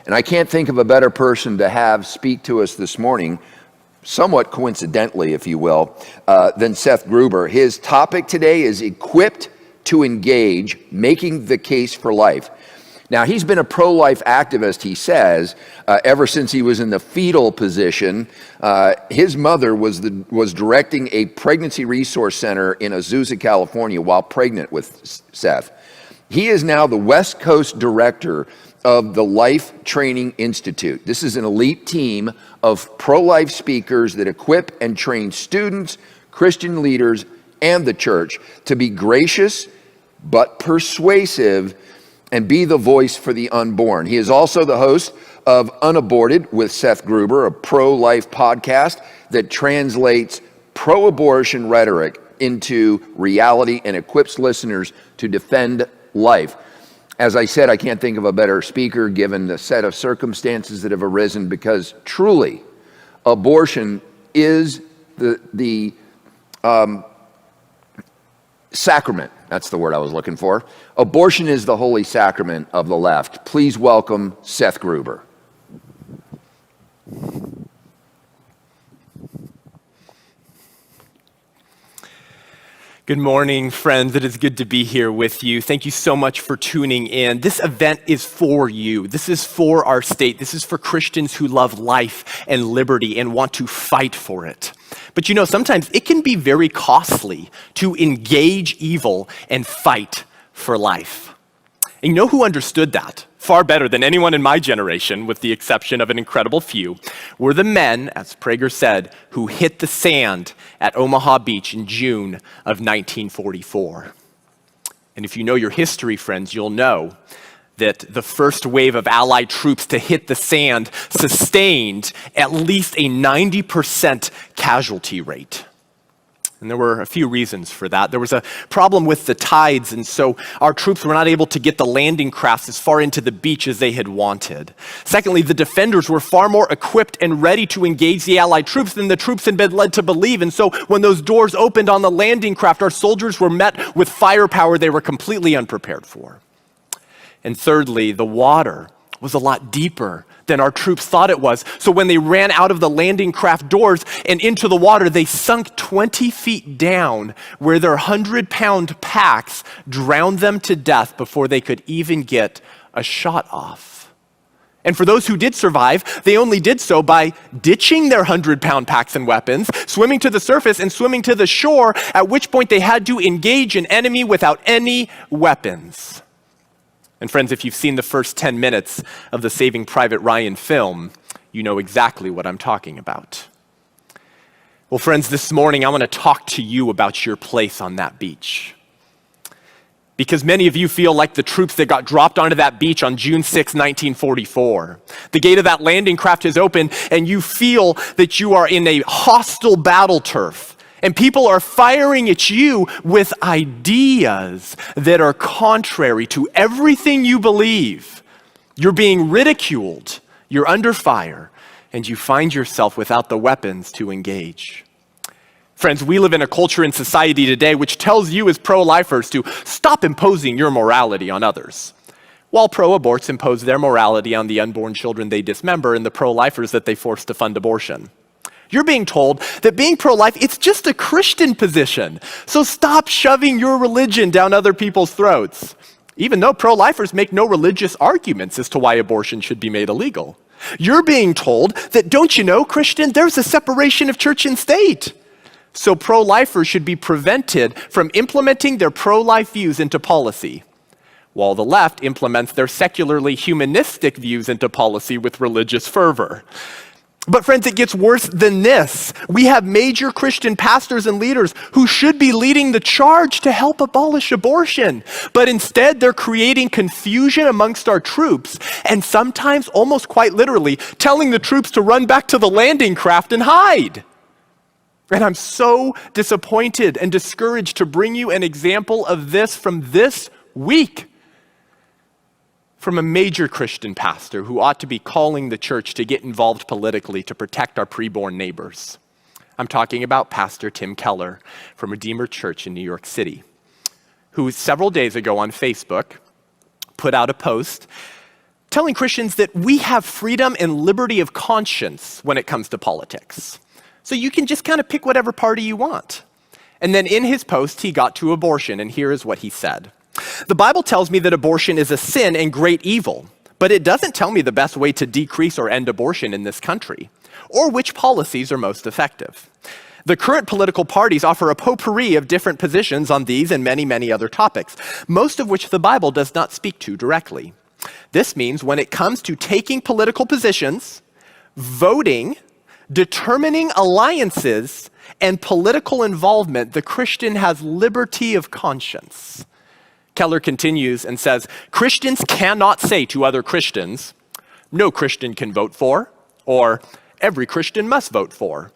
And I can't think of a better person to have speak to us this morning, somewhat coincidentally, if you will, than Seth Gruber. His topic today is Equipped to Engage, Making the Case for Life. Now, he's been a pro-life activist, he says, ever since he was in the fetal position. His mother was directing a pregnancy resource center in Azusa, California, while pregnant with Seth. He is now the West Coast director of the Life Training Institute. This is an elite team of pro-life speakers that equip and train students, Christian leaders, and the church to be gracious but persuasive and be the voice for the unborn. He is also the host of Unaborted with Seth Gruber, a pro-life podcast that translates pro-abortion rhetoric into reality and equips listeners to defend life. As I said, I can't think of a better speaker given the set of circumstances that have arisen, because truly, abortion is the sacrament. That's the word I was looking for. Abortion is the holy sacrament of the left. Please welcome Seth Gruber. Good morning, friends. It is good to be here with you. Thank you so much for tuning in. This event is for you. This is for our state. This is for Christians who love life and liberty and want to fight for it. But you know, sometimes it can be very costly to engage evil and fight for life. And you know who understood that far better than anyone in my generation, with the exception of an incredible few, were the men, as Prager said, who hit the sand at Omaha Beach in June of 1944. And if you know your history, friends, you'll know that the first wave of Allied troops to hit the sand sustained at least a 90% casualty rate. And there were a few reasons for that. There was a problem with the tides, and so our troops were not able to get the landing crafts as far into the beach as they had wanted. Secondly, the defenders were far more equipped and ready to engage the Allied troops than the troops had been led to believe. And so when those doors opened on the landing craft, our soldiers were met with firepower they were completely unprepared for. And thirdly, the water was a lot deeper than our troops thought it was. So when they ran out of the landing craft doors and into the water, they sunk 20 feet down, where their 100-pound packs drowned them to death before they could even get a shot off. And for those who did survive, they only did so by ditching their 100-pound packs and weapons, swimming to the surface and swimming to the shore, at which point they had to engage an enemy without any weapons. And friends, if you've seen the first 10 minutes of the Saving Private Ryan film, you know exactly what I'm talking about. Well, friends, this morning I want to talk to you about your place on that beach. Because many of you feel like the troops that got dropped onto that beach on June 6, 1944. The gate of that landing craft is open, and you feel that you are in a hostile battle turf. And people are firing at you with ideas that are contrary to everything you believe. You're being ridiculed, you're under fire, and you find yourself without the weapons to engage. Friends, we live in a culture and society today which tells you as pro-lifers to stop imposing your morality on others, while pro-aborts impose their morality on the unborn children they dismember and the pro-lifers that they force to fund abortion. You're being told that being pro-life, it's just a Christian position. So stop shoving your religion down other people's throats, even though pro-lifers make no religious arguments as to why abortion should be made illegal. You're being told that, don't you know, Christian, there's a separation of church and state. So pro-lifers should be prevented from implementing their pro-life views into policy, while the left implements their secularly humanistic views into policy with religious fervor. But friends, it gets worse than this. We have major Christian pastors and leaders who should be leading the charge to help abolish abortion. But instead, they're creating confusion amongst our troops, and sometimes, almost quite literally, telling the troops to run back to the landing craft and hide. And I'm so disappointed and discouraged to bring you an example of this from this week, from a major Christian pastor who ought to be calling the church to get involved politically to protect our preborn neighbors. I'm talking about Pastor Tim Keller from Redeemer Church in New York City, who several days ago on Facebook put out a post telling Christians that we have freedom and liberty of conscience when it comes to politics. So you can just kind of pick whatever party you want. And then in his post, he got to abortion, and here is what he said. The Bible tells me that abortion is a sin and great evil, but it doesn't tell me the best way to decrease or end abortion in this country, or which policies are most effective. The current political parties offer a potpourri of different positions on these and many, many other topics, most of which the Bible does not speak to directly. This means when it comes to taking political positions, voting, determining alliances, and political involvement, the Christian has liberty of conscience. Keller continues and says, Christians cannot say to other Christians, no Christian can vote for, or every Christian must vote for,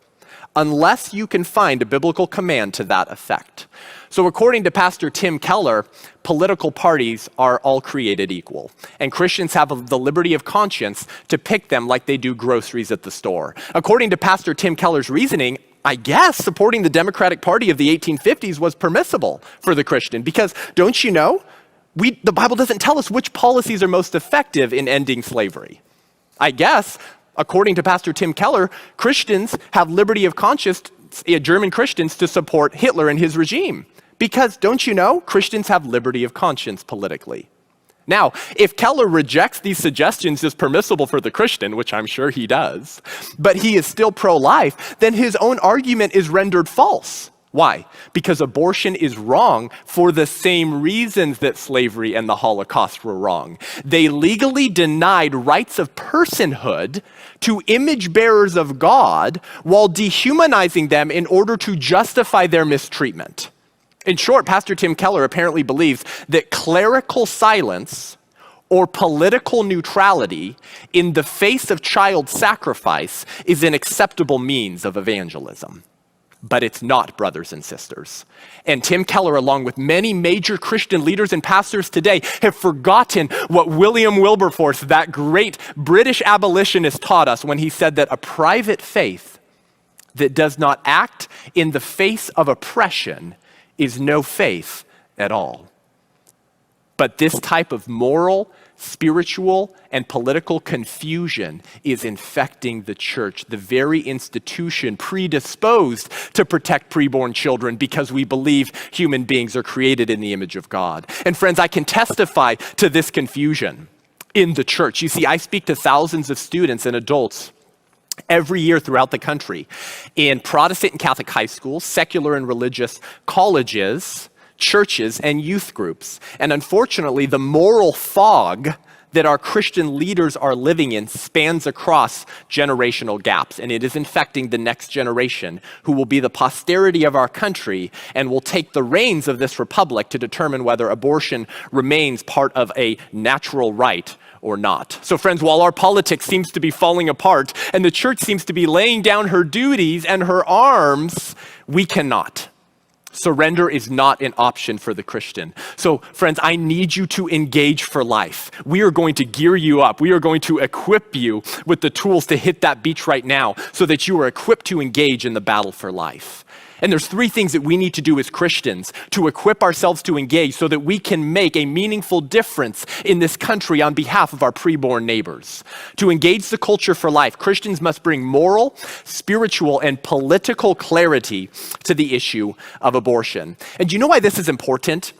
unless you can find a biblical command to that effect. So according to Pastor Tim Keller, political parties are all created equal, and Christians have the liberty of conscience to pick them like they do groceries at the store. According to Pastor Tim Keller's reasoning, I guess supporting the Democratic Party of the 1850s was permissible for the Christian, because don't you know, the Bible doesn't tell us which policies are most effective in ending slavery. I guess, according to Pastor Tim Keller, Christians have liberty of conscience, German Christians, to support Hitler and his regime. Because, don't you know, Christians have liberty of conscience politically. Now, if Keller rejects these suggestions as permissible for the Christian, which I'm sure he does, but he is still pro-life, then his own argument is rendered false. Why? Because abortion is wrong for the same reasons that slavery and the Holocaust were wrong. They legally denied rights of personhood to image bearers of God while dehumanizing them in order to justify their mistreatment. In short, Pastor Tim Keller apparently believes that clerical silence or political neutrality in the face of child sacrifice is an acceptable means of evangelism. But it's not, brothers and sisters. And Tim Keller, along with many major Christian leaders and pastors today, have forgotten what William Wilberforce, that great British abolitionist, taught us when he said that a private faith that does not act in the face of oppression is no faith at all. But this type of moral, spiritual, and political confusion is infecting the church, the very institution predisposed to protect preborn children because we believe human beings are created in the image of God. And friends, I can testify to this confusion in the church. You see, I speak to thousands of students and adults every year throughout the country in Protestant and Catholic high schools, secular and religious colleges, churches, and youth groups. And unfortunately, the moral fog that our Christian leaders are living in spans across generational gaps, and it is infecting the next generation who will be the posterity of our country and will take the reins of this republic to determine whether abortion remains part of a natural right or not. So friends, while our politics seems to be falling apart and the church seems to be laying down her duties and her arms, we cannot. Surrender is not an option for the Christian. So friends, I need you to engage for life. We are going to gear you up. We are going to equip you with the tools to hit that beach right now so that you are equipped to engage in the battle for life. And there's three things that we need to do as Christians to equip ourselves to engage so that we can make a meaningful difference in this country on behalf of our preborn neighbors. To engage the culture for life, Christians must bring moral, spiritual, and political clarity to the issue of abortion. And do you know why this is important?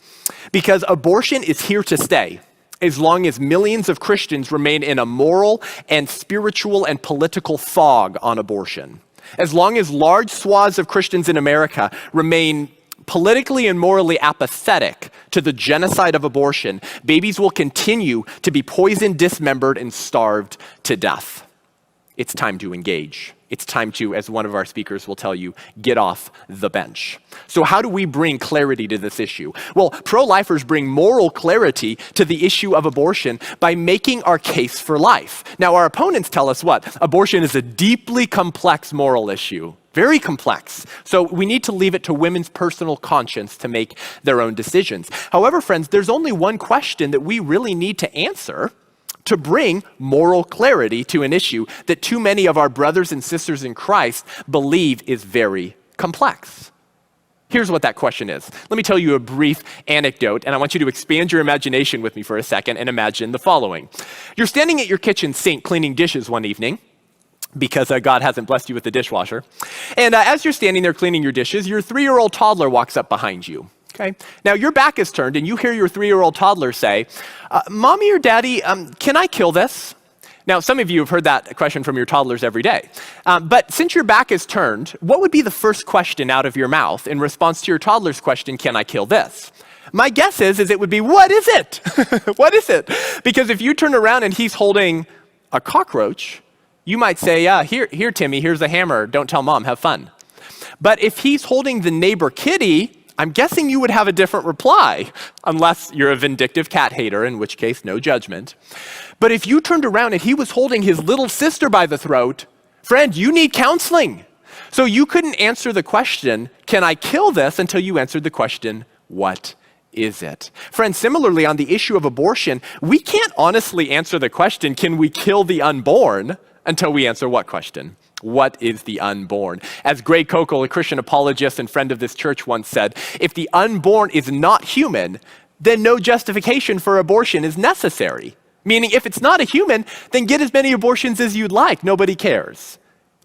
Because abortion is here to stay as long as millions of Christians remain in a moral and spiritual and political fog on abortion. As long as large swaths of Christians in America remain politically and morally apathetic to the genocide of abortion, babies will continue to be poisoned, dismembered, and starved to death. It's time to engage. It's time to, as one of our speakers will tell you, get off the bench. So how do we bring clarity to this issue? Well, pro-lifers bring moral clarity to the issue of abortion by making our case for life. Now, our opponents tell us what? Abortion is a deeply complex moral issue. Very complex. So we need to leave it to women's personal conscience to make their own decisions. However, friends, there's only one question that we really need to answer to bring moral clarity to an issue that too many of our brothers and sisters in Christ believe is very complex. Here's what that question is. Let me tell you a brief anecdote, and I want you to expand your imagination with me for a second and imagine the following. You're standing at your kitchen sink cleaning dishes one evening, because God hasn't blessed you with a dishwasher. And as you're standing there cleaning your dishes, your 3-year-old toddler walks up behind you. Okay. Now your back is turned and you hear your 3-year-old toddler say, Mommy or Daddy, can I kill this? Now, some of you have heard that question from your toddlers every day. But since your back is turned, what would be the first question out of your mouth in response to your toddler's question, can I kill this? My guess is it would be, what is it? What is it? Because if you turn around and he's holding a cockroach, you might say, here, Timmy, here's a hammer. Don't tell Mom, have fun. But if he's holding the neighbor kitty, I'm guessing you would have a different reply, unless you're a vindictive cat hater, in which case, no judgment. But if you turned around and he was holding his little sister by the throat, friend, you need counseling. So you couldn't answer the question, can I kill this, until you answered the question, what is it? Friends, similarly on the issue of abortion, we can't honestly answer the question, can we kill the unborn, until we answer what question? What is the unborn? As Greg Kokel, a Christian apologist and friend of this church, once said, if the unborn is not human, then no justification for abortion is necessary. Meaning, if it's not a human, then get as many abortions as you'd like. Nobody cares.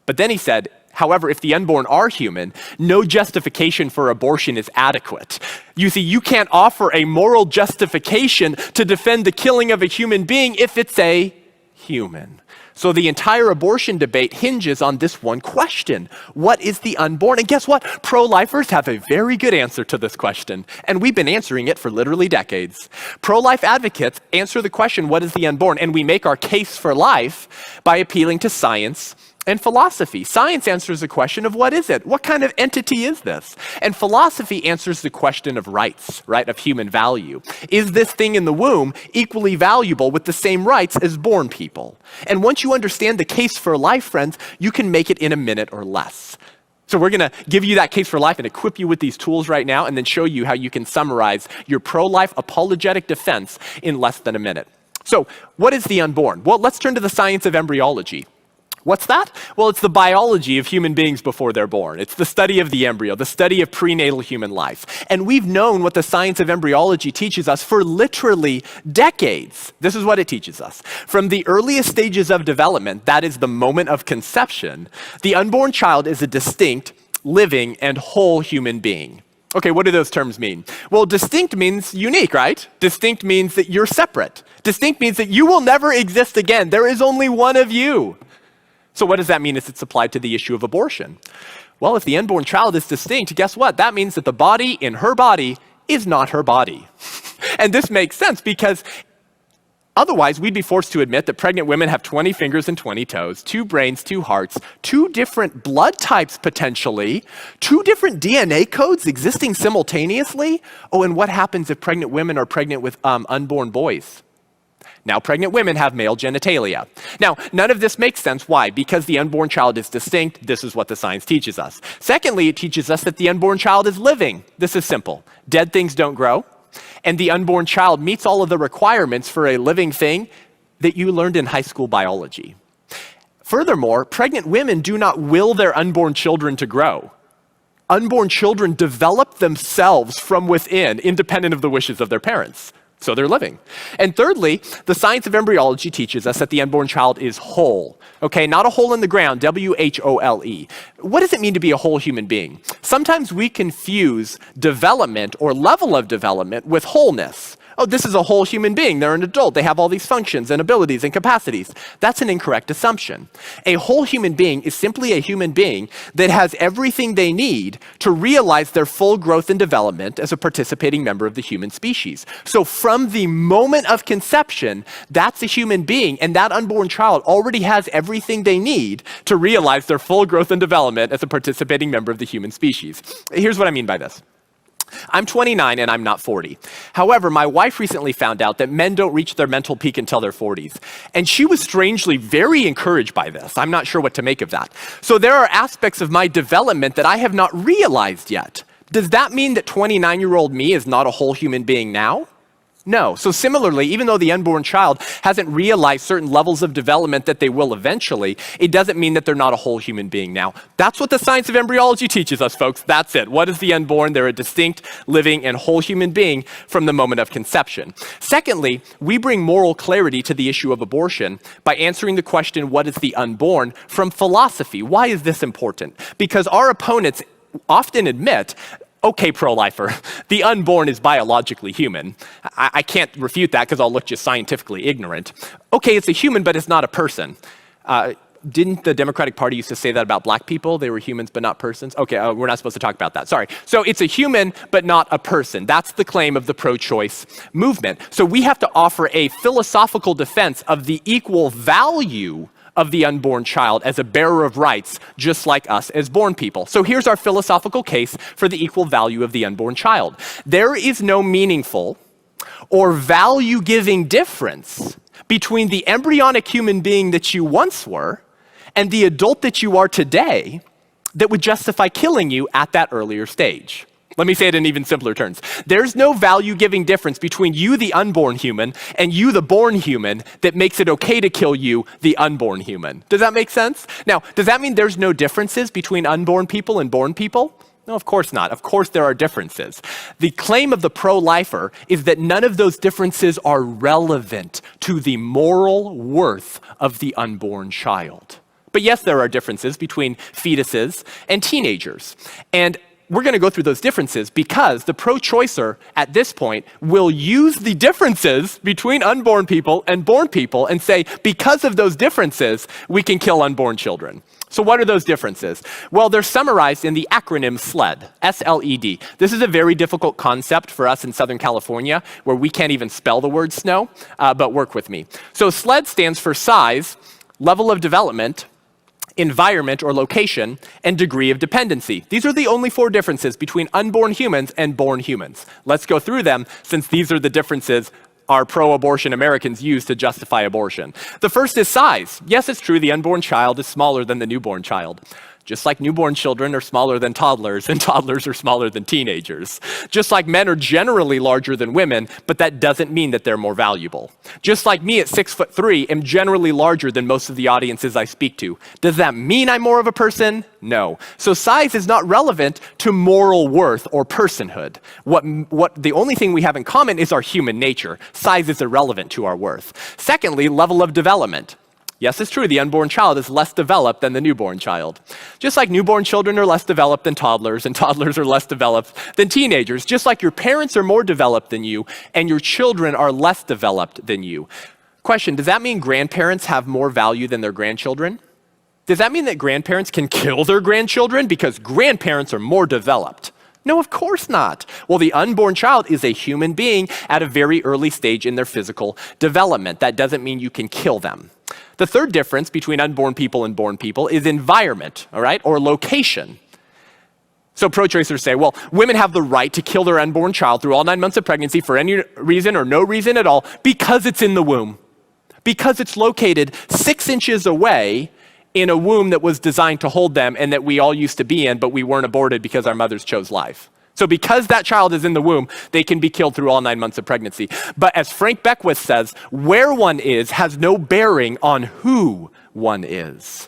But then he said, however, if the unborn are human, no justification for abortion is adequate. You see, you can't offer a moral justification to defend the killing of a human being if it's a human. So the entire abortion debate hinges on this one question. What is the unborn? And guess what? Pro-lifers have a very good answer to this question. And we've been answering it for literally decades. Pro-life advocates answer the question, what is the unborn? And we make our case for life by appealing to science and philosophy. Science answers the question of what is it? What kind of entity is this? And philosophy answers the question of rights, right, of human value. Is this thing in the womb equally valuable with the same rights as born people? And once you understand the case for life, friends, you can make it in a minute or less. So we're going to give you that case for life and equip you with these tools right now and then show you how you can summarize your pro-life apologetic defense in less than a minute. So what is the unborn? Well, let's turn to the science of embryology. What's that? Well, it's the biology of human beings before they're born. It's the study of the embryo, the study of prenatal human life. And we've known what the science of embryology teaches us for literally decades. This is what it teaches us. From the earliest stages of development, that is the moment of conception, the unborn child is a distinct, living, and whole human being. Okay, what do those terms mean? Well, distinct means unique, right? Distinct means that you're separate. Distinct means that you will never exist again. There is only one of you. So what does that mean as it's applied to the issue of abortion? Well, if the unborn child is distinct, guess what? That means that the body in her body is not her body. And this makes sense because otherwise we'd be forced to admit that pregnant women have 20 fingers and 20 toes, 2 brains, 2 hearts, 2 different blood types potentially, 2 different DNA codes existing simultaneously. Oh, and what happens if pregnant women are pregnant with unborn boys? Now, pregnant women have male genitalia. Now, none of this makes sense. Why? Because the unborn child is distinct. This is what the science teaches us. Secondly, it teaches us that the unborn child is living. This is simple. Dead things don't grow, and the unborn child meets all of the requirements for a living thing that you learned in high school biology. Furthermore, pregnant women do not will their unborn children to grow. Unborn children develop themselves from within, independent of the wishes of their parents. So they're living. And thirdly, the science of embryology teaches us that the unborn child is whole. Okay, not a hole in the ground, W-H-O-L-E. What does it mean to be a whole human being? Sometimes we confuse development or level of development with wholeness. Oh, this is a whole human being. They're an adult. They have all these functions and abilities and capacities. That's an incorrect assumption. A whole human being is simply a human being that has everything they need to realize their full growth and development as a participating member of the human species. So from the moment of conception, that's a human being, and that unborn child already has everything they need to realize their full growth and development as a participating member of the human species. Here's what I mean by this. I'm 29 and I'm not 40. However, my wife recently found out that men don't reach their mental peak until their 40s. And she was strangely very encouraged by this. I'm not sure what to make of that. So there are aspects of my development that I have not realized yet. Does that mean that 29-year-old me is not a whole human being now? No. So similarly, even though the unborn child hasn't realized certain levels of development that they will eventually, it doesn't mean that they're not a whole human being now. That's what the science of embryology teaches us, folks. That's it. What is the unborn? They're a distinct, living, and whole human being from the moment of conception. Secondly, we bring moral clarity to the issue of abortion by answering the question, what is the unborn, from philosophy. Why is this important? Because our opponents often admit, okay, pro-lifer, the unborn is biologically human. I can't refute that because I'll look just scientifically ignorant. Okay, it's a human, but it's not a person. Didn't the Democratic Party used to say that about black people? They were humans, but not persons? Okay, we're not supposed to talk about that, sorry. So it's a human, but not a person. That's the claim of the pro-choice movement. So we have to offer a philosophical defense of the equal value of the unborn child as a bearer of rights, just like us as born people. So here's our philosophical case for the equal value of the unborn child. There is no meaningful or value-giving difference between the embryonic human being that you once were and the adult that you are today that would justify killing you at that earlier stage. Let me say it in even simpler terms. There's no value-giving difference between you, the unborn human, and you, the born human, that makes it okay to kill you, the unborn human. Does that make sense? Now, does that mean there's no differences between unborn people and born people? No, of course not. Of course there are differences. The claim of the pro-lifer is that none of those differences are relevant to the moral worth of the unborn child. But yes, there are differences between fetuses and teenagers. And we're going to go through those differences because the pro-choicer at this point will use the differences between unborn people and born people and say, because of those differences, we can kill unborn children. So what are those differences? Well, they're summarized in the acronym SLED, S-L-E-D. This is a very difficult concept for us in Southern California where we can't even spell the word snow, but work with me. So SLED stands for size, level of development, environment or location, and degree of dependency. These are the only 4 differences between unborn humans and born humans. Let's go through them since these are the differences our pro-abortion Americans use to justify abortion. The first is size. Yes, it's true, the unborn child is smaller than the newborn child. Just like newborn children are smaller than toddlers, and toddlers are smaller than teenagers. Just like men are generally larger than women, but that doesn't mean that they're more valuable. Just like me at 6'3" am generally larger than most of the audiences I speak to. Does that mean I'm more of a person? No. So size is not relevant to moral worth or personhood. The only thing we have in common is our human nature. Size is irrelevant to our worth. Secondly, level of development. Yes, it's true, the unborn child is less developed than the newborn child. Just like newborn children are less developed than toddlers, and toddlers are less developed than teenagers. Just like your parents are more developed than you, and your children are less developed than you. Question, does that mean grandparents have more value than their grandchildren? Does that mean that grandparents can kill their grandchildren because grandparents are more developed? No, of course not. Well, the unborn child is a human being at a very early stage in their physical development. That doesn't mean you can kill them. The third difference between unborn people and born people is environment, all right, or location. So pro-choicers say, well, women have the right to kill their unborn child through all 9 months of pregnancy for any reason or no reason at all because it's in the womb. Because it's located 6 inches away in a womb that was designed to hold them and that we all used to be in, but we weren't aborted because our mothers chose life. So because that child is in the womb, they can be killed through all 9 months of pregnancy. But as Frank Beckwith says, where one is has no bearing on who one is.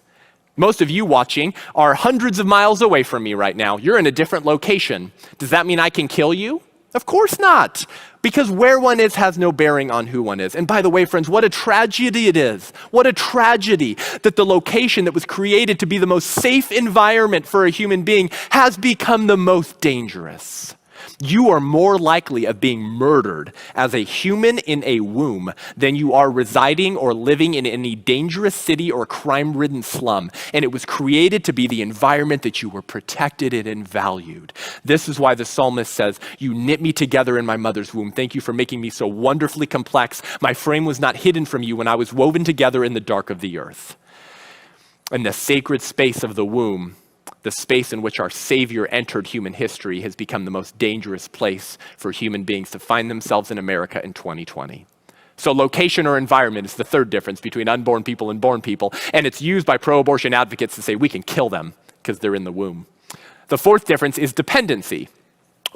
Most of you watching are hundreds of miles away from me right now. You're in a different location. Does that mean I can kill you? Of course not, because where one is has no bearing on who one is. And by the way, friends, what a tragedy it is. What a tragedy that the location that was created to be the most safe environment for a human being has become the most dangerous. You are more likely of being murdered as a human in a womb than you are residing or living in any dangerous city or crime-ridden slum. And it was created to be the environment that you were protected in and valued. This is why the psalmist says, you knit me together in my mother's womb. Thank you for making me so wonderfully complex. My frame was not hidden from you when I was woven together in the dark of the earth. And the sacred space of the womb, the space in which our Savior entered human history, has become the most dangerous place for human beings to find themselves in America in 2020. So location or environment is the third difference between unborn people and born people, and it's used by pro-abortion advocates to say we can kill them because they're in the womb. The fourth difference is dependency,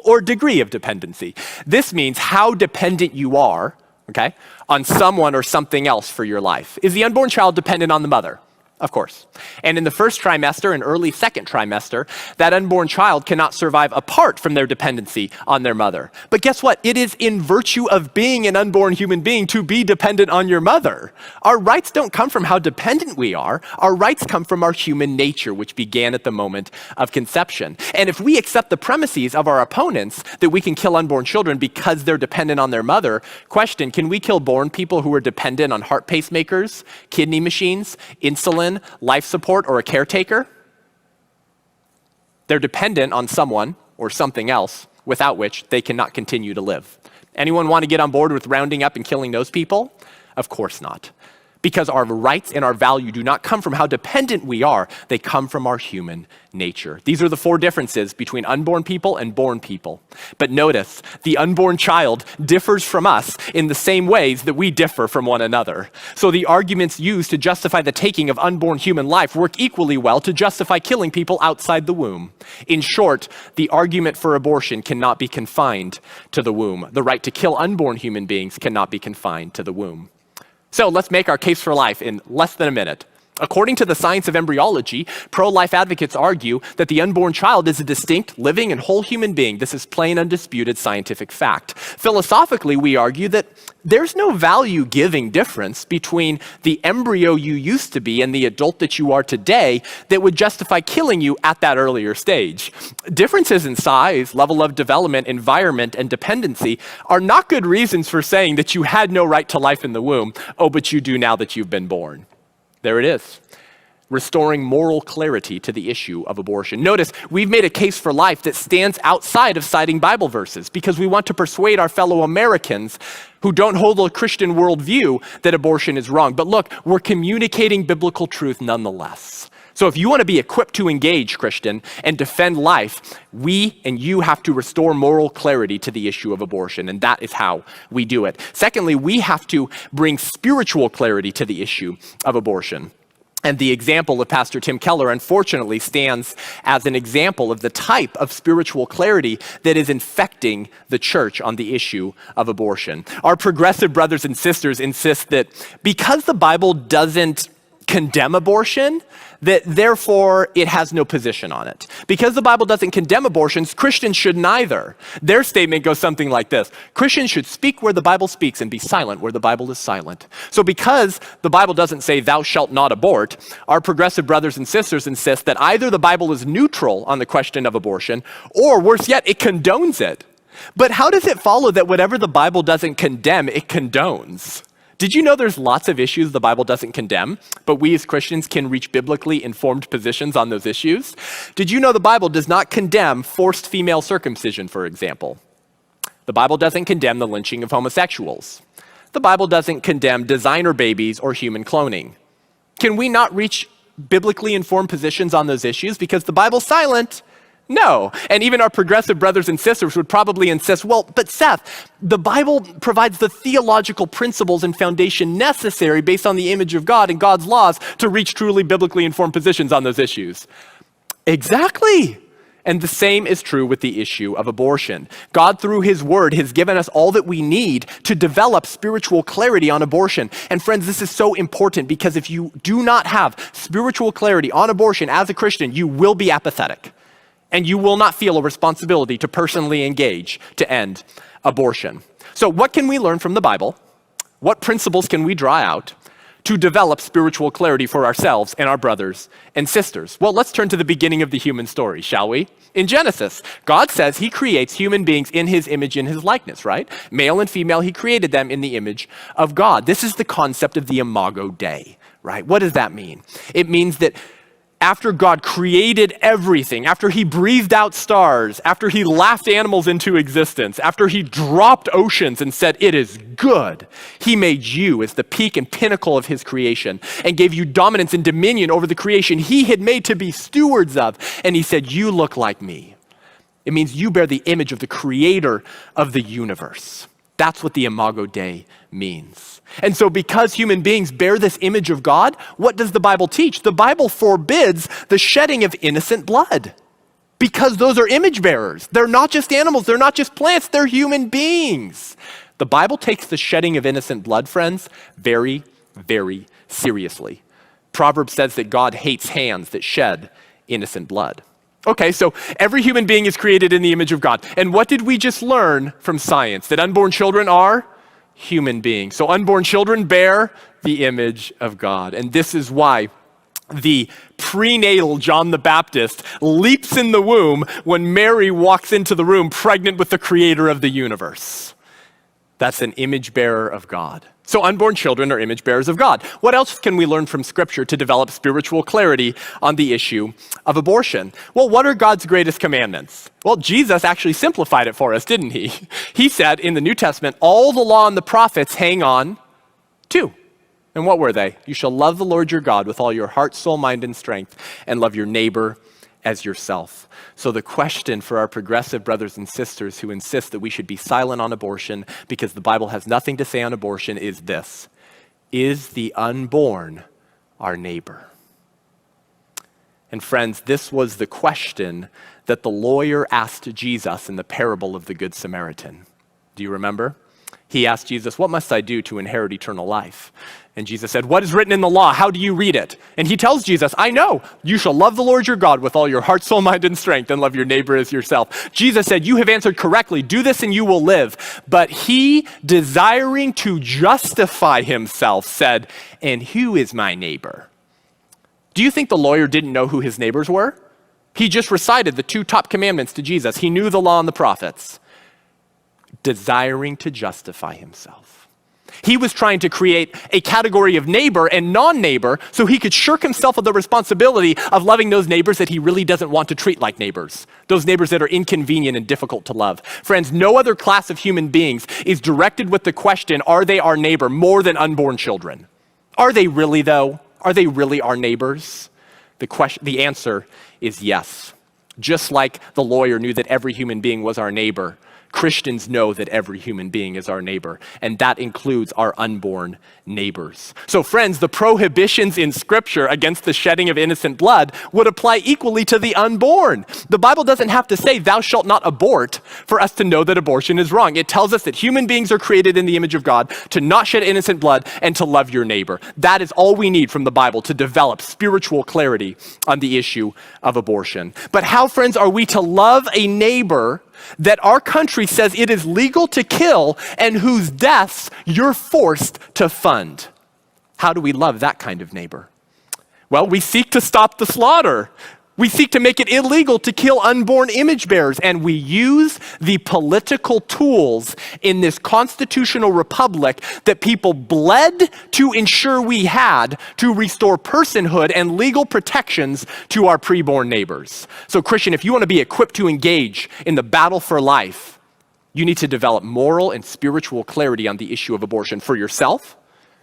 or degree of dependency. This means how dependent you are, okay, on someone or something else for your life. Is the unborn child dependent on the mother? Of course. And in the first trimester and early second trimester, that unborn child cannot survive apart from their dependency on their mother. But guess what? It is in virtue of being an unborn human being to be dependent on your mother. Our rights don't come from how dependent we are. Our rights come from our human nature, which began at the moment of conception. And if we accept the premises of our opponents that we can kill unborn children because they're dependent on their mother, question, can we kill born people who are dependent on heart pacemakers, kidney machines, insulin, life support, or a caretaker? They're dependent on someone or something else without which they cannot continue to live. Anyone want to get on board with rounding up and killing those people? Of course not. Because our rights and our value do not come from how dependent we are, they come from our human nature. These are the four differences between unborn people and born people. But notice, the unborn child differs from us in the same ways that we differ from one another. So the arguments used to justify the taking of unborn human life work equally well to justify killing people outside the womb. In short, the argument for abortion cannot be confined to the womb. The right to kill unborn human beings cannot be confined to the womb. So let's make our case for life in less than a minute. According to the science of embryology, pro-life advocates argue that the unborn child is a distinct, living, and whole human being. This is plain, undisputed scientific fact. Philosophically, we argue that there's no value-giving difference between the embryo you used to be and the adult that you are today that would justify killing you at that earlier stage. Differences in size, level of development, environment, and dependency are not good reasons for saying that you had no right to life in the womb. Oh, but you do now that you've been born. There it is, restoring moral clarity to the issue of abortion. Notice, we've made a case for life that stands outside of citing Bible verses because we want to persuade our fellow Americans who don't hold a Christian worldview that abortion is wrong. But look, we're communicating biblical truth nonetheless. So if you want to be equipped to engage, Christian, and defend life, we and you have to restore moral clarity to the issue of abortion, and that is how we do it. Secondly, we have to bring spiritual clarity to the issue of abortion. And the example of Pastor Tim Keller, unfortunately, stands as an example of the type of spiritual clarity that is infecting the church on the issue of abortion. Our progressive brothers and sisters insist that because the Bible doesn't condemn abortion, that therefore it has no position on it. Because the Bible doesn't condemn abortions, Christians should neither. Their statement goes something like this: Christians should speak where the Bible speaks and be silent where the Bible is silent. So because the Bible doesn't say thou shalt not abort, our progressive brothers and sisters insist that either the Bible is neutral on the question of abortion, or worse yet, it condones it. But how does it follow that whatever the Bible doesn't condemn, it condones? Did you know there's lots of issues the Bible doesn't condemn, but we as Christians can reach biblically informed positions on those issues? Did you know the Bible does not condemn forced female circumcision, for example? The Bible doesn't condemn the lynching of homosexuals. The Bible doesn't condemn designer babies or human cloning. Can we not reach biblically informed positions on those issues because the Bible's silent? No. And even our progressive brothers and sisters would probably insist, well, but Seth, the Bible provides the theological principles and foundation necessary based on the image of God and God's laws to reach truly biblically informed positions on those issues. Exactly. And the same is true with the issue of abortion. God, through his word, has given us all that we need to develop spiritual clarity on abortion. And friends, this is so important because if you do not have spiritual clarity on abortion as a Christian, you will be apathetic. And you will not feel a responsibility to personally engage to end abortion. So what can we learn from the Bible? What principles can we draw out to develop spiritual clarity for ourselves and our brothers and sisters? Well, let's turn to the beginning of the human story, shall we? In Genesis, God says he creates human beings in his image and his likeness, right? Male and female, he created them in the image of God. This is the concept of the Imago Dei, right? What does that mean? It means that after God created everything, after he breathed out stars, after he laughed animals into existence, after he dropped oceans and said, it is good, he made you as the peak and pinnacle of his creation and gave you dominance and dominion over the creation he had made to be stewards of. And he said, you look like me. It means you bear the image of the creator of the universe. That's what the Imago Dei means. And so because human beings bear this image of God, what does the Bible teach? The Bible forbids the shedding of innocent blood. because those are image bearers. They're not just animals, they're not just plants, they're human beings. The Bible takes the shedding of innocent blood, friends, very, very seriously. Proverbs says that God hates hands that shed innocent blood. Okay, so every human being is created in the image of God. And what did we just learn from science? That unborn children are human beings. So unborn children bear the image of God. And this is why the prenatal John the Baptist leaps in the womb when Mary walks into the room pregnant with the creator of the universe. That's an image bearer of God. So unborn children are image bearers of God. What else can we learn from Scripture to develop spiritual clarity on the issue of abortion? Well, what are God's greatest commandments? Well, Jesus actually simplified it for us, didn't he? He said in the New Testament, all the law and the prophets hang on two. And what were they? You shall love the Lord your God with all your heart, soul, mind, and strength, and love your neighbor as yourself. So the question for our progressive brothers and sisters who insist that we should be silent on abortion because the Bible has nothing to say on abortion is this: is the unborn our neighbor? And friends, this was the question that the lawyer asked Jesus in the parable of the Good Samaritan. Do you remember? He asked Jesus, what must I do to inherit eternal life? And Jesus said, what is written in the law? How do you read it? And he tells Jesus, I know, you shall love the Lord your God with all your heart, soul, mind, and strength, and love your neighbor as yourself. Jesus said, you have answered correctly. Do this and you will live. But he, desiring to justify himself, said, and who is my neighbor? Do you think the lawyer didn't know who his neighbors were? He just recited the two top commandments to Jesus. He knew the law and the prophets. Desiring to justify himself. He was trying to create a category of neighbor and non-neighbor so he could shirk himself of the responsibility of loving those neighbors that he really doesn't want to treat like neighbors, those neighbors that are inconvenient and difficult to love. Friends, no other class of human beings is directed with the question, are they our neighbor, more than unborn children? Are they really, though? Are they really our neighbors? The answer is yes. Just like the lawyer knew that every human being was our neighbor, Christians know that every human being is our neighbor, and that includes our unborn neighbors. So friends, the prohibitions in Scripture against the shedding of innocent blood would apply equally to the unborn. The Bible doesn't have to say, thou shalt not abort, for us to know that abortion is wrong. It tells us that human beings are created in the image of God, to not shed innocent blood, and to love your neighbor. That is all we need from the Bible to develop spiritual clarity on the issue of abortion. But how, friends, are we to love a neighbor that our country says it is legal to kill and whose deaths you're forced to fund? How do we love that kind of neighbor? Well, we seek to stop the slaughter. We seek to make it illegal to kill unborn image bearers, and we use the political tools in this constitutional republic that people bled to ensure we had to restore personhood and legal protections to our preborn neighbors. So Christian, if you want to be equipped to engage in the battle for life, you need to develop moral and spiritual clarity on the issue of abortion for yourself,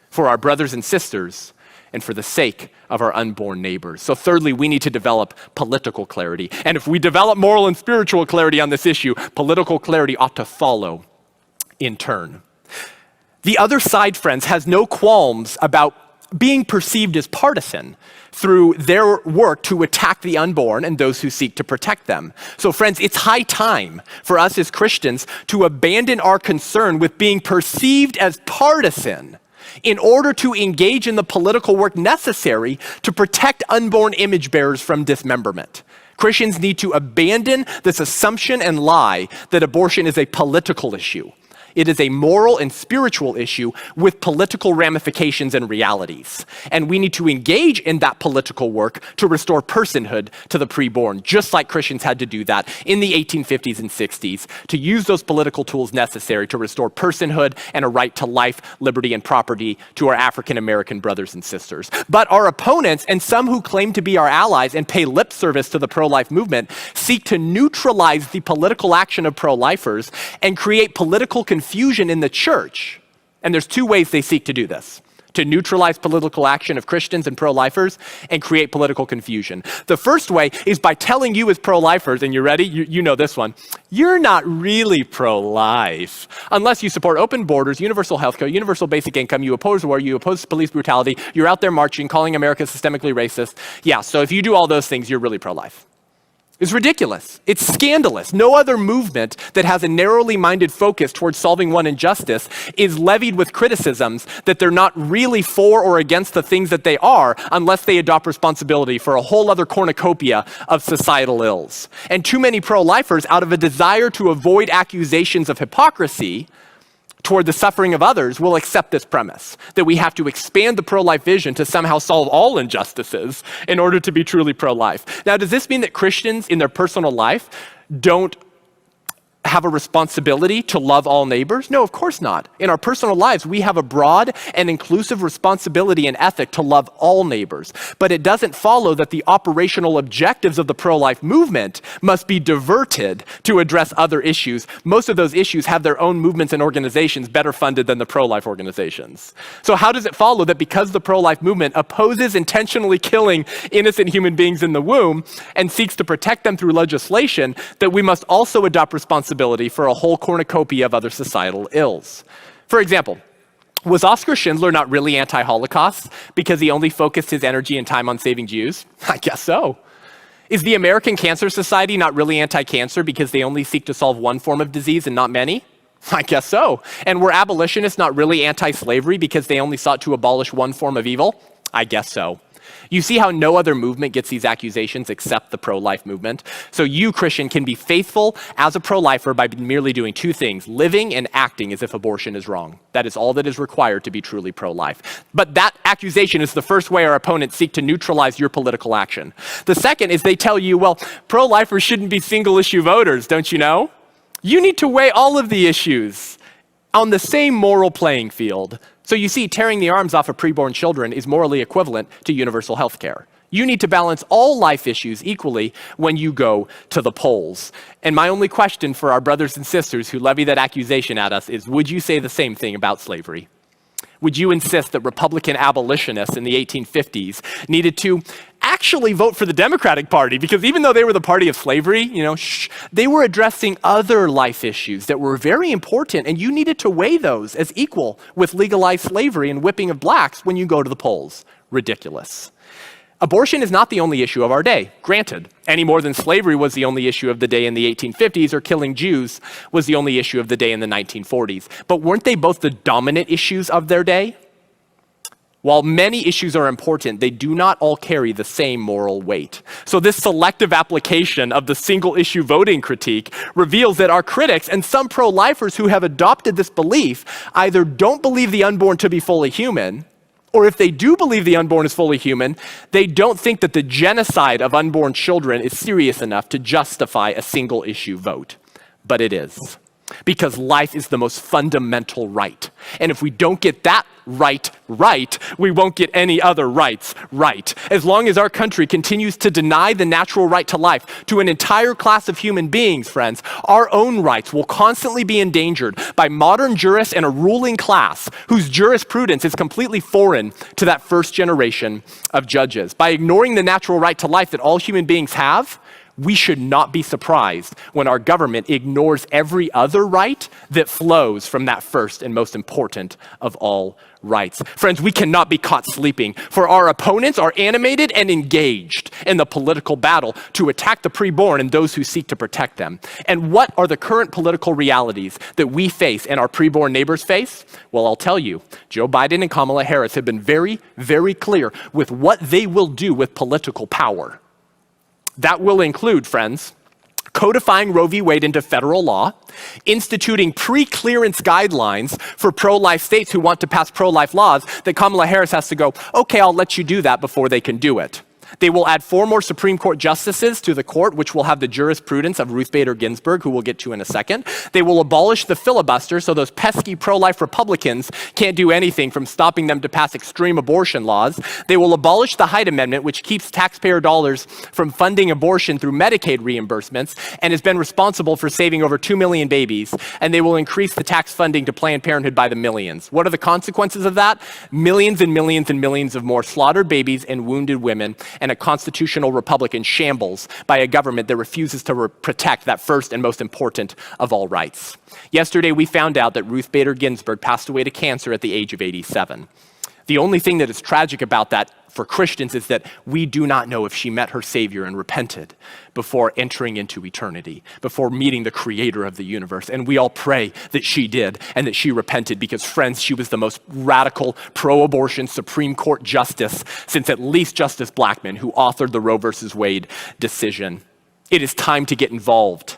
for our brothers and sisters, and for the sake of our unborn neighbors. So thirdly, we need to develop political clarity. And if we develop moral and spiritual clarity on this issue, political clarity ought to follow in turn. The other side, friends, has no qualms about being perceived as partisan through their work to attack the unborn and those who seek to protect them. So friends, it's high time for us as Christians to abandon our concern with being perceived as partisan in order to engage in the political work necessary to protect unborn image bearers from dismemberment. Christians need to abandon this assumption and lie that abortion is a political issue. It is a moral and spiritual issue with political ramifications and realities. And we need to engage in that political work to restore personhood to the preborn, just like Christians had to do that in the 1850s and 60s, to use those political tools necessary to restore personhood and a right to life, liberty, and property to our African American brothers and sisters. But our opponents, and some who claim to be our allies and pay lip service to the pro-life movement, seek to neutralize the political action of pro-lifers and create political confusion in the church. And there's two ways they seek to do this: to neutralize political action of Christians and pro-lifers and create political confusion. The first way is by telling you as pro-lifers, and you're ready, you know this one, you're not really pro-life unless you support open borders, universal health care, universal basic income, you oppose war, you oppose police brutality, you're out there marching, calling America systemically racist. Yeah, so if you do all those things, you're really pro-life. is ridiculous. It's scandalous. No other movement that has a narrowly minded focus towards solving one injustice is levied with criticisms that they're not really for or against the things that they are unless they adopt responsibility for a whole other cornucopia of societal ills. And too many pro-lifers, out of a desire to avoid accusations of hypocrisy toward the suffering of others, will accept this premise that we have to expand the pro-life vision to somehow solve all injustices in order to be truly pro-life. Now, does this mean that Christians in their personal life don't have a responsibility to love all neighbors? No, of course not. In our personal lives, we have a broad and inclusive responsibility and ethic to love all neighbors. But it doesn't follow that the operational objectives of the pro-life movement must be diverted to address other issues. Most of those issues have their own movements and organizations better funded than the pro-life organizations. So how does it follow that because the pro-life movement opposes intentionally killing innocent human beings in the womb and seeks to protect them through legislation, that we must also adopt responsibility for a whole cornucopia of other societal ills? For example, was Oskar Schindler not really anti-Holocaust because he only focused his energy and time on saving Jews? I guess so. Is the American Cancer Society not really anti-cancer because they only seek to solve one form of disease and not many? I guess so. And were abolitionists not really anti-slavery because they only sought to abolish one form of evil? I guess so. You see how no other movement gets these accusations except the pro-life movement? So you, Christian, can be faithful as a pro-lifer by merely doing two things: living and acting as if abortion is wrong. That is all that is required to be truly pro-life. But that accusation is the first way our opponents seek to neutralize your political action. The second is they tell you, well, pro-lifers shouldn't be single-issue voters, don't you know? You need to weigh all of the issues on the same moral playing field. So you see, tearing the arms off of preborn children is morally equivalent to universal health care. You need to balance all life issues equally when you go to the polls. And my only question for our brothers and sisters who levy that accusation at us is, would you say the same thing about slavery? Would you insist that Republican abolitionists in the 1850s needed to actually vote for the Democratic Party? Because even though they were the party of slavery, they were addressing other life issues that were very important, and you needed to weigh those as equal with legalized slavery and whipping of blacks when you go to the polls. Ridiculous. Abortion is not the only issue of our day, granted, any more than slavery was the only issue of the day in the 1850s or killing Jews was the only issue of the day in the 1940s. But weren't they both the dominant issues of their day? While many issues are important, they do not all carry the same moral weight. So this selective application of the single-issue voting critique reveals that our critics and some pro-lifers who have adopted this belief either don't believe the unborn to be fully human, or if they do believe the unborn is fully human, they don't think that the genocide of unborn children is serious enough to justify a single-issue vote. But it is. Because life is the most fundamental right. And if we don't get that right, we won't get any other rights right. As long as our country continues to deny the natural right to life to an entire class of human beings, friends, our own rights will constantly be endangered by modern jurists and a ruling class whose jurisprudence is completely foreign to that first generation of judges. By ignoring the natural right to life that all human beings have, we should not be surprised when our government ignores every other right that flows from that first and most important of all rights. Friends, we cannot be caught sleeping, for our opponents are animated and engaged in the political battle to attack the preborn and those who seek to protect them. And what are the current political realities that we face and our preborn neighbors face? Well, I'll tell you, Joe Biden and Kamala Harris have been very, very clear with what they will do with political power. That will include, friends, codifying Roe v. Wade into federal law, instituting pre-clearance guidelines for pro-life states who want to pass pro-life laws that Kamala Harris has to go, okay, I'll let you do that before they can do it. They will add 4 more Supreme Court justices to the court, which will have the jurisprudence of Ruth Bader Ginsburg, who we'll get to in a second. They will abolish the filibuster so those pesky pro-life Republicans can't do anything from stopping them to pass extreme abortion laws. They will abolish the Hyde Amendment, which keeps taxpayer dollars from funding abortion through Medicaid reimbursements and has been responsible for saving over 2 million babies. And they will increase the tax funding to Planned Parenthood by the millions. What are the consequences of that? Millions and millions and millions of more slaughtered babies and wounded women, and a constitutional republic in shambles by a government that refuses to protect that first and most important of all rights. Yesterday, we found out that Ruth Bader Ginsburg passed away to cancer at the age of 87. The only thing that is tragic about that for Christians is that we do not know if she met her Savior and repented before entering into eternity, before meeting the creator of the universe. And we all pray that she did and that she repented because, friends, she was the most radical pro-abortion Supreme Court justice since at least Justice Blackmun, who authored the Roe versus Wade decision. It is time to get involved.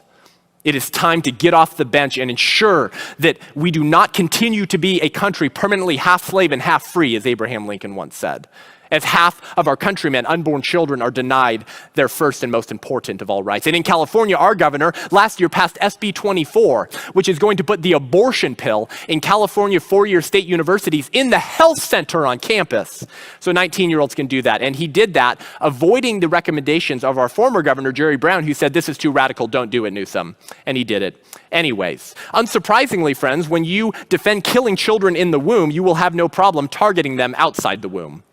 It is time to get off the bench and ensure that we do not continue to be a country permanently half slave and half free, as Abraham Lincoln once said. As half of our countrymen, unborn children, are denied their first and most important of all rights. And in California, our governor last year passed SB 24, which is going to put the abortion pill in California four-year state universities in the health center on campus. So 19-year-olds can do that. And he did that, avoiding the recommendations of our former governor, Jerry Brown, who said, this is too radical, don't do it, Newsom. And he did it anyways. Unsurprisingly, friends, when you defend killing children in the womb, you will have no problem targeting them outside the womb.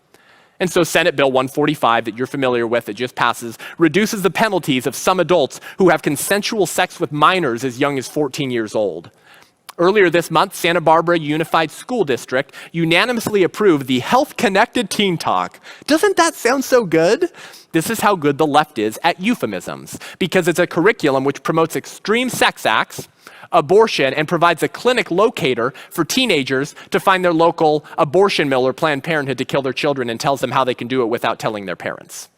And so Senate Bill 145 that you're familiar with, that just passes, reduces the penalties of some adults who have consensual sex with minors as young as 14 years old. Earlier this month, Santa Barbara Unified School District unanimously approved the Health-Connected Teen Talk. Doesn't that sound so good? This is how good the left is at euphemisms, because it's a curriculum which promotes extreme sex acts, abortion, and provides a clinic locator for teenagers to find their local abortion mill or Planned Parenthood to kill their children, and tells them how they can do it without telling their parents.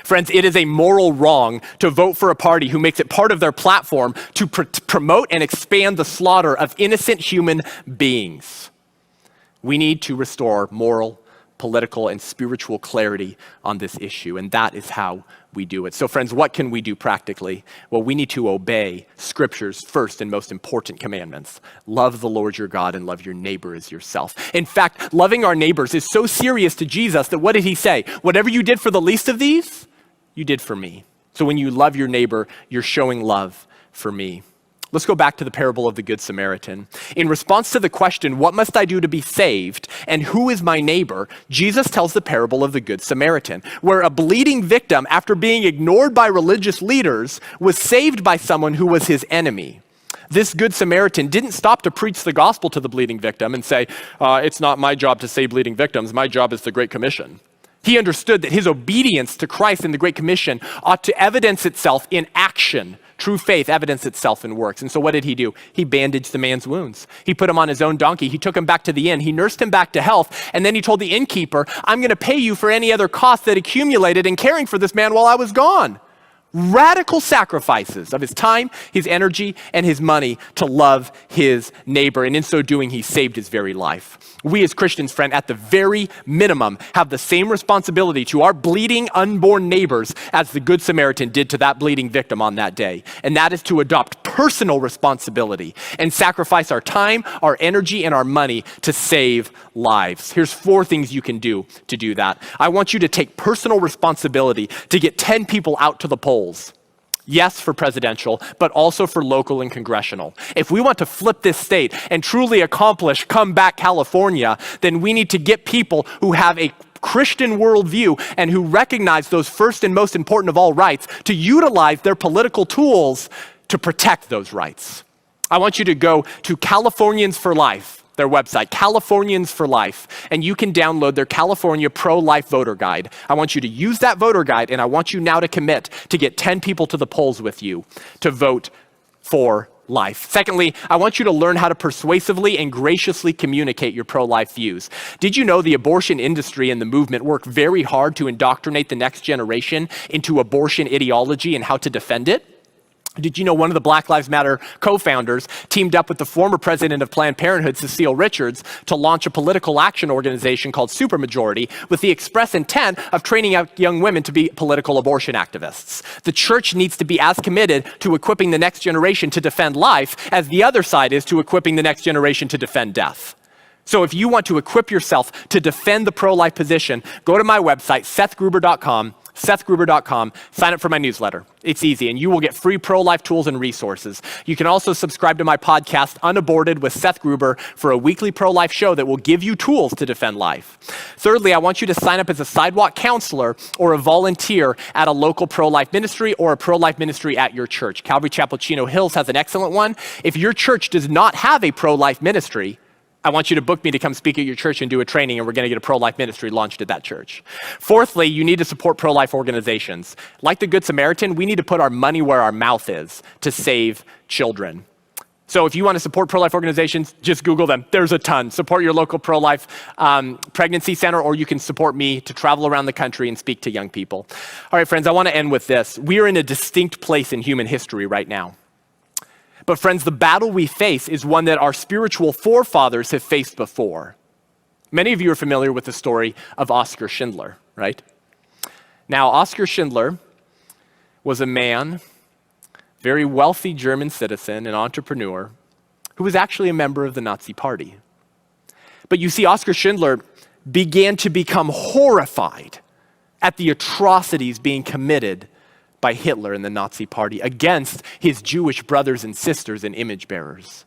Friends, it is a moral wrong to vote for a party who makes it part of their platform to promote and expand the slaughter of innocent human beings. We need to restore moral, political, and spiritual clarity on this issue, and that is how we do it. So friends, what can we do practically? Well, we need to obey Scripture's first and most important commandments. Love the Lord your God and love your neighbor as yourself. In fact, loving our neighbors is so serious to Jesus that what did he say? Whatever you did for the least of these, you did for me. So when you love your neighbor, you're showing love for me. Let's go back to the parable of the Good Samaritan. In response to the question, what must I do to be saved, and who is my neighbor, Jesus tells the parable of the Good Samaritan, where a bleeding victim, after being ignored by religious leaders, was saved by someone who was his enemy. This Good Samaritan didn't stop to preach the gospel to the bleeding victim and say, it's not my job to save bleeding victims, my job is the Great Commission. He understood that his obedience to Christ in the Great Commission ought to evidence itself in action. True faith evidenced itself in works. And so what did he do? He bandaged the man's wounds. He put him on his own donkey. He took him back to the inn. He nursed him back to health. And then he told the innkeeper, I'm going to pay you for any other costs that accumulated in caring for this man while I was gone. Radical sacrifices of his time, his energy, and his money to love his neighbor. And in so doing, he saved his very life. We as Christians, friend, at the very minimum, have the same responsibility to our bleeding unborn neighbors as the Good Samaritan did to that bleeding victim on that day. And that is to adopt personal responsibility and sacrifice our time, our energy, and our money to save lives. Here's 4 things you can do to do that. I want you to take personal responsibility to get 10 people out to the polls. Yes, for presidential, but also for local and congressional. If we want to flip this state and truly accomplish comeback California, then we need to get people who have a Christian worldview and who recognize those first and most important of all rights to utilize their political tools to protect those rights. I want you to go to Californians for Life, their website, Californians for Life, and you can download their California Pro-Life Voter Guide. I want you to use that voter guide, and I want you now to commit to get 10 people to the polls with you to vote for life. Secondly, I want you to learn how to persuasively and graciously communicate your pro-life views. Did you know the abortion industry and the movement work very hard to indoctrinate the next generation into abortion ideology and how to defend it? Did you know one of the Black Lives Matter co-founders teamed up with the former president of Planned Parenthood, Cecile Richards, to launch a political action organization called Supermajority with the express intent of training out young women to be political abortion activists? The church needs to be as committed to equipping the next generation to defend life as the other side is to equipping the next generation to defend death. So if you want to equip yourself to defend the pro-life position, go to my website, sethgruber.com, sign up for my newsletter. It's easy, and you will get free pro-life tools and resources. You can also subscribe to my podcast, Unaborted with Seth Gruber, for a weekly pro-life show that will give you tools to defend life. Thirdly, I want you to sign up as a sidewalk counselor or a volunteer at a local pro-life ministry or a pro-life ministry at your church. Calvary Chapel Chino Hills has an excellent one. If your church does not have a pro-life ministry, I want you to book me to come speak at your church and do a training, and we're going to get a pro-life ministry launched at that church. Fourthly, you need to support pro-life organizations. Like the Good Samaritan, we need to put our money where our mouth is to save children. So if you want to support pro-life organizations, just Google them. There's a ton. Support your local pro-life pregnancy center, or you can support me to travel around the country and speak to young people. All right, friends, I want to end with this. We are in a distinct place in human history right now. But friends, the battle we face is one that our spiritual forefathers have faced before. Many of you are familiar with the story of Oskar Schindler, right? Now, Oskar Schindler was a man, very wealthy German citizen and entrepreneur, who was actually a member of the Nazi Party. But you see, Oskar Schindler began to become horrified at the atrocities being committed by Hitler and the Nazi Party against his Jewish brothers and sisters and image bearers.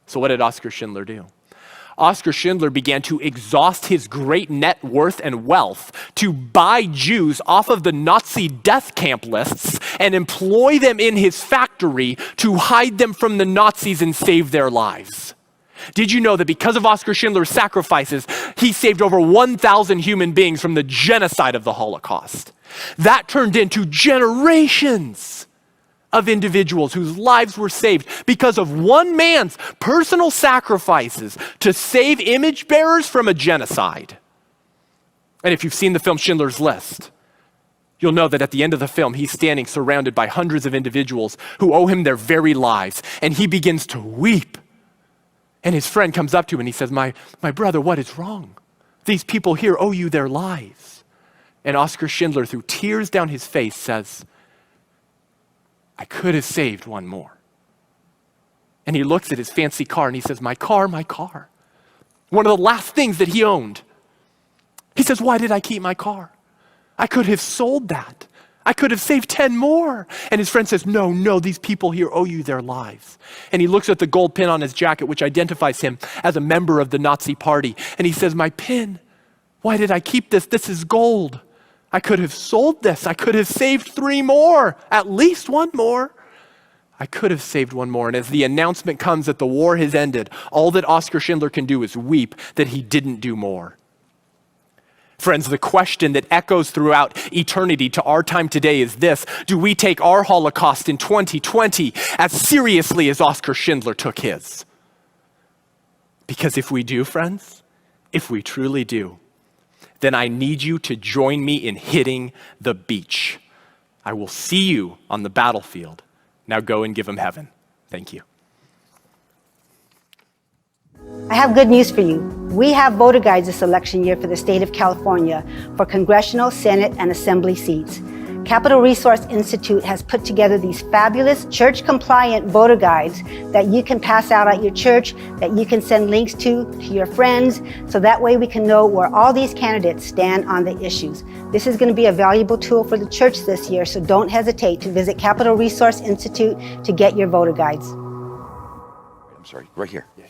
So what did Oskar Schindler do? Oskar Schindler began to exhaust his great net worth and wealth to buy Jews off of the Nazi death camp lists and employ them in his factory to hide them from the Nazis and save their lives. Did you know that because of Oskar Schindler's sacrifices, he saved over 1,000 human beings from the genocide of the Holocaust? That turned into generations of individuals whose lives were saved because of one man's personal sacrifices to save image bearers from a genocide. And if you've seen the film Schindler's List, you'll know that at the end of the film, he's standing surrounded by hundreds of individuals who owe him their very lives, and he begins to weep. And his friend comes up to him and he says, my brother, what is wrong? These people here owe you their lives. And Oskar Schindler, through tears down his face, says, I could have saved one more. And he looks at his fancy car and he says, my car, my car. One of the last things that he owned. He says, why did I keep my car? I could have sold that. I could have saved 10 more. And his friend says, no, these people here owe you their lives. And he looks at the gold pin on his jacket, which identifies him as a member of the Nazi Party. And he says, my pin, why did I keep this? This is gold. I could have sold this. I could have saved 3 more, at least 1 more. I could have saved 1 more. And as the announcement comes that the war has ended, all that Oskar Schindler can do is weep that he didn't do more. Friends, the question that echoes throughout eternity to our time today is this: do we take our Holocaust in 2020 as seriously as Oskar Schindler took his? Because if we do, friends, if we truly do, then I need you to join me in hitting the beach. I will see you on the battlefield. Now go and give them heaven. Thank you. I have good news for you. We have voter guides this election year for the state of California for congressional, Senate, and Assembly seats. Capital Resource Institute has put together these fabulous church-compliant voter guides that you can pass out at your church, that you can send links to your friends, so that way we can know where all these candidates stand on the issues. This is going to be a valuable tool for the church this year, so don't hesitate to visit Capital Resource Institute to get your voter guides. I'm sorry, right here. Yeah.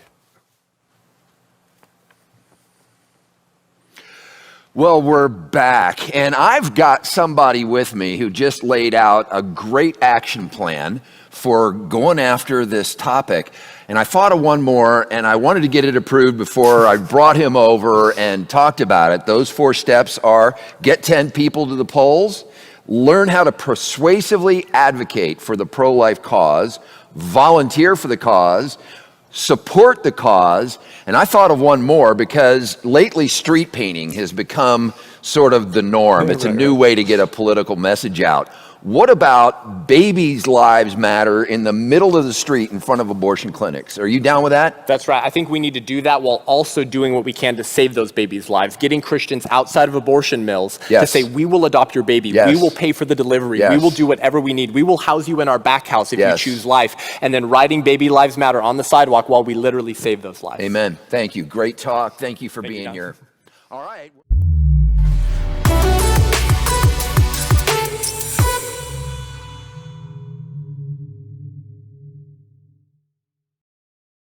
Well, we're back, and I've got somebody with me who just laid out a great action plan for going after this topic. And I thought of one more, and I wanted to get it approved before I brought him over and talked about it. Those 4 steps are: get 10 people to the polls, learn how to persuasively advocate for the pro-life cause, volunteer for the cause, support the cause. And I thought of one more because lately street painting has become sort of the norm. It's a new way to get a political message out. What about babies' lives matter in the middle of the street in front of abortion clinics? Are you down with that? That's right. I think we need to do that while also doing what we can to save those babies' lives, getting Christians outside of abortion mills to say, we will adopt your baby. We will pay for the delivery. We will do whatever we need. We will house you in our back house if you choose life. And then writing Baby Lives Matter on the sidewalk while we literally save those lives. Amen. Thank you. Great talk. Thank you for being here. All right.